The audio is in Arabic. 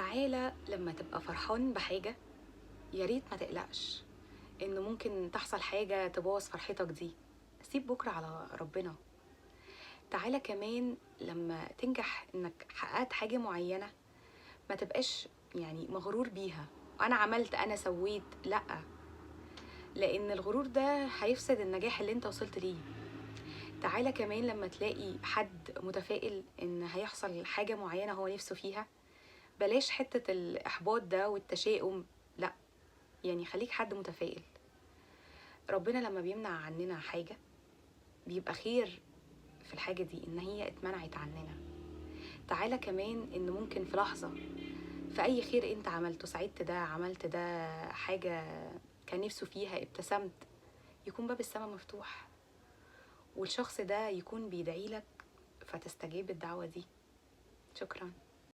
تعالى لما تبقى فرحان بحاجة، يا ريت ما تقلقش إنه ممكن تحصل حاجة تبوظ فرحتك دي. سيب بكرة على ربنا. تعالى كمان لما تنجح إنك حققت حاجة معينة، ما تبقاش مغرور بيها. أنا عملت، أنا سويت، لأ، لأن الغرور ده هيفسد النجاح اللي انت وصلت ليه. تعالى كمان لما تلاقي حد متفائل إن هيحصل حاجة معينة هو نفسه فيها، بلاش حتة الإحباط ده والتشاؤم، لأ، خليك حد متفائل. ربنا لما بيمنع عننا حاجة بيبقى خير في الحاجة دي إن هي اتمنعت عننا. تعالى كمان إن ممكن في لحظة، في أي خير أنت عملته، ساعدت ده، عملت ده، حاجة كان نفسه فيها، ابتسمت، يكون باب السماء مفتوح والشخص ده يكون بيدعيلك فتستجيب الدعوة دي. شكراً.